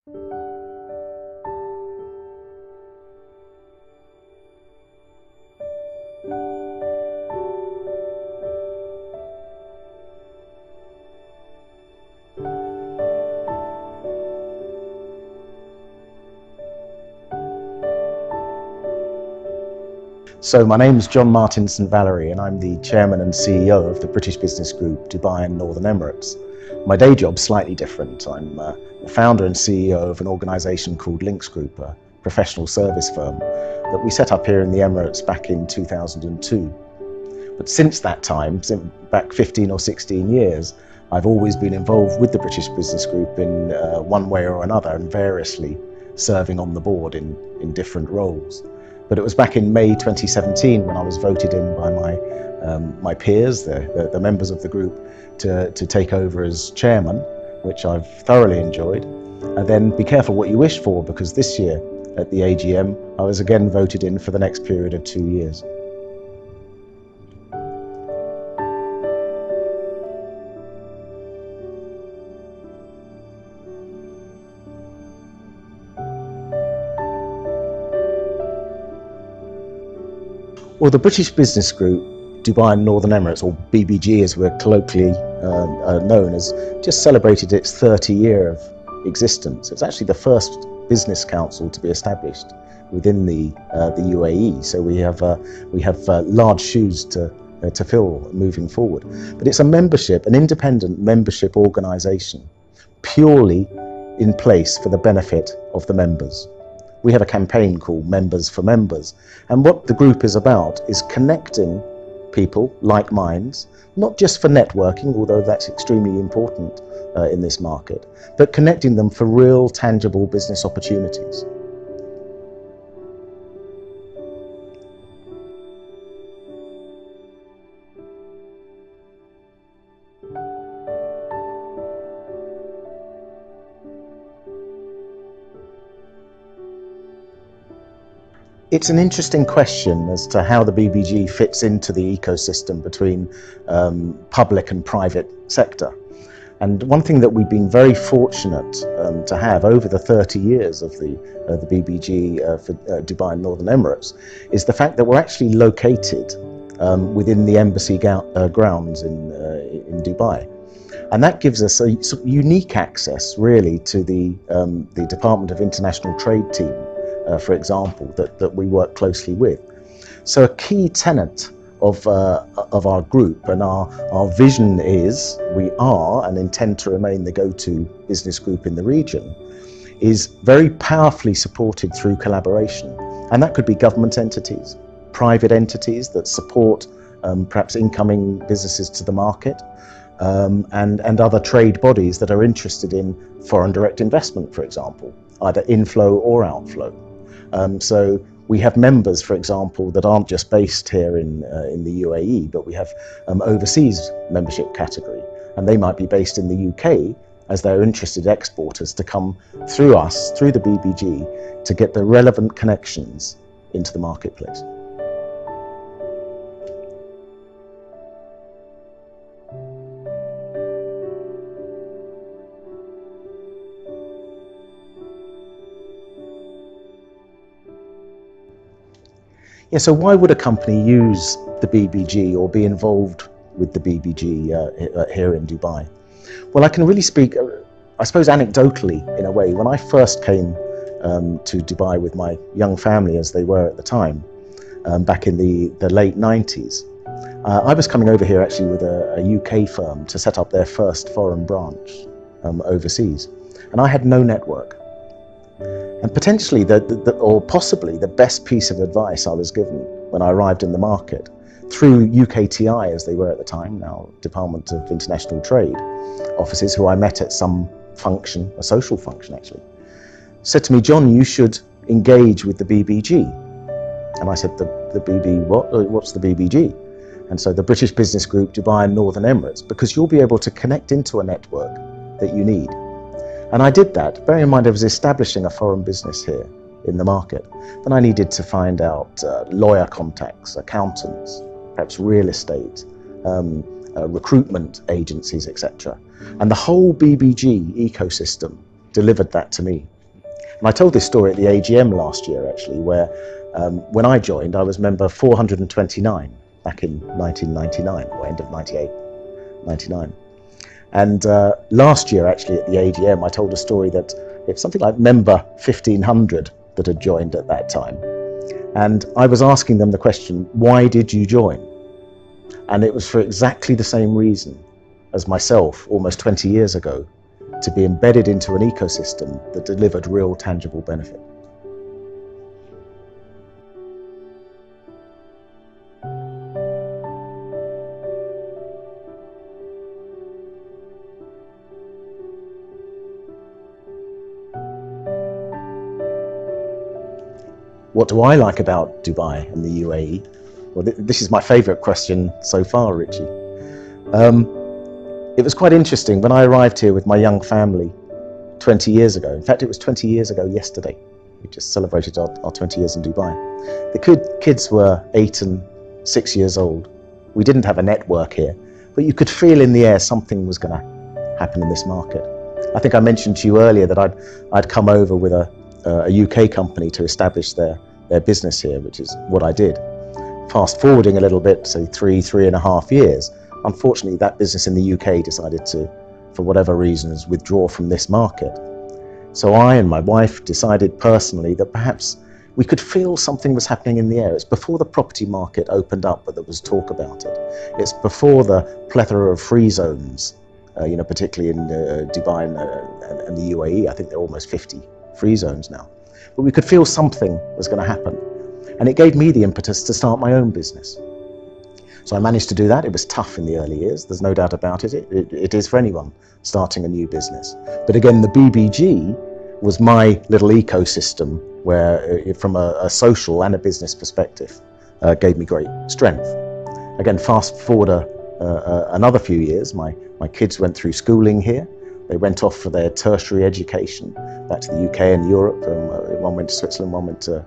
So my name's John Martin St Valery, and I'm the Chairman and CEO of the British business group Dubai and Northern Emirates. My day job's slightly different. I'm the founder and CEO of an organisation called Links Group, a professional service firm that we set up here in the Emirates back in 2002. But since that time, back 15 or 16 years, I've always been involved with the British business group in one way or another, and variously serving on the board in different roles. But it was back in May 2017 when I was voted in by my peers, the members of the group, to take over as chairman, which I've thoroughly enjoyed. And then be careful what you wish for, because this year at the AGM I was again voted in for the next period of 2 years. Well, the British business group, Dubai and Northern Emirates, or BBG as we're colloquially known, has just celebrated its 30th year of existence. It's actually the first business council to be established within the UAE, so we have large shoes to fill moving forward. But it's an independent membership organisation, purely in place for the benefit of the members. We have a campaign called Members for Members, and what the group is about is connecting people, like minds, not just for networking, although that's extremely important in this market, but connecting them for real, tangible business opportunities. It's an interesting question as to how the BBG fits into the ecosystem between public and private sector. And one thing that we've been very fortunate to have over the 30 years of the BBG for Dubai and Northern Emirates is the fact that we're actually located within the embassy grounds in Dubai. And that gives us a sort of unique access really to the Department of International Trade team, for example, that we work closely with. So a key tenet of our group and our vision is, we are and intend to remain the go-to business group in the region, is very powerfully supported through collaboration. And that could be government entities, private entities that support perhaps incoming businesses to the market, and other trade bodies that are interested in foreign direct investment, for example, either inflow or outflow. So we have members, for example, that aren't just based here in the UAE, but we have overseas membership category, and they might be based in the UK as they're interested exporters to come through us, through the BBG, to get the relevant connections into the marketplace. Yeah, so why would a company use the BBG or be involved with the BBG here in Dubai? Well, I can really speak, I suppose, anecdotally in a way. When I first came to Dubai with my young family, as they were at the time, back in the late 90s, I was coming over here actually with a UK firm to set up their first foreign branch overseas, and I had no network. And potentially, or possibly, the best piece of advice I was given when I arrived in the market, through UKTI as they were at the time, now Department of International Trade offices, who I met at some function, a social function actually, said to me, "John, you should engage with the BBG." And I said, the BB what? What's the BBG? And so the British Business Group, Dubai and Northern Emirates, because you'll be able to connect into a network that you need. And I did that. Bearing in mind I was establishing a foreign business here in the market. Then I needed to find out lawyer contacts, accountants, perhaps real estate, recruitment agencies, etc. And the whole BBG ecosystem delivered that to me And I told this story at the AGM last year, actually, where when I joined, I was member 429 back in 1999, or end of 98, 99. And last year, actually, at the AGM, I told a story that it's something like member 1,500 that had joined at that time. And I was asking them the question, why did you join? And it was for exactly the same reason as myself almost 20 years ago, to be embedded into an ecosystem that delivered real tangible benefit. What do I like about Dubai and the UAE? Well, this is my favorite question so far, Richie. It was quite interesting when I arrived here with my young family 20 years ago. In fact, it was 20 years ago yesterday. We just celebrated our 20 years in Dubai. The kids were 8 and 6 years old. We didn't have a network here, but you could feel in the air something was going to happen in this market. I think I mentioned to you earlier that I'd come over with a UK company to establish their business here, which is what I did. Fast forwarding a little bit, say 3.5 years, unfortunately that business in the UK decided to, for whatever reasons, withdraw from this market. So I and my wife decided personally that perhaps we could feel something was happening in the air. It's before the property market opened up, but there was talk about it. It's before the plethora of free zones, particularly in Dubai and the UAE. I think there are almost 50 free zones now. But we could feel something was going to happen. And it gave me the impetus to start my own business. So I managed to do that. It was tough in the early years, there's no doubt about it. It is for anyone starting a new business. But again, the BBG was my little ecosystem where, from a social and a business perspective, gave me great strength. Again, fast forward another few years, my kids went through schooling here. They went off for their tertiary education back to the UK and Europe. One went to Switzerland, one went to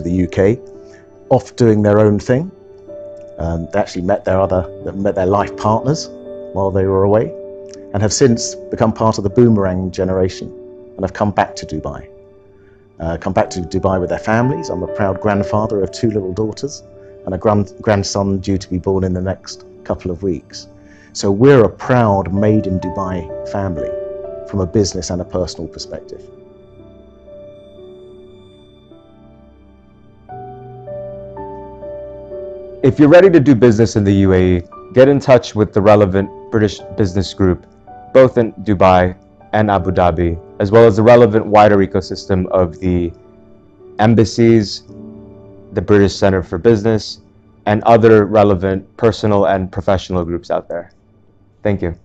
the UK, off doing their own thing. They actually met their life partners while they were away, and have since become part of the boomerang generation and have come back to Dubai. Come back to Dubai with their families. I'm a proud grandfather of 2 little daughters and a grandson due to be born in the next couple of weeks. So we're a proud made in Dubai family from a business and a personal perspective. If you're ready to do business in the UAE, get in touch with the relevant British business group, both in Dubai and Abu Dhabi, as well as the relevant wider ecosystem of the embassies, the British Center for Business, and other relevant personal and professional groups out there. Thank you.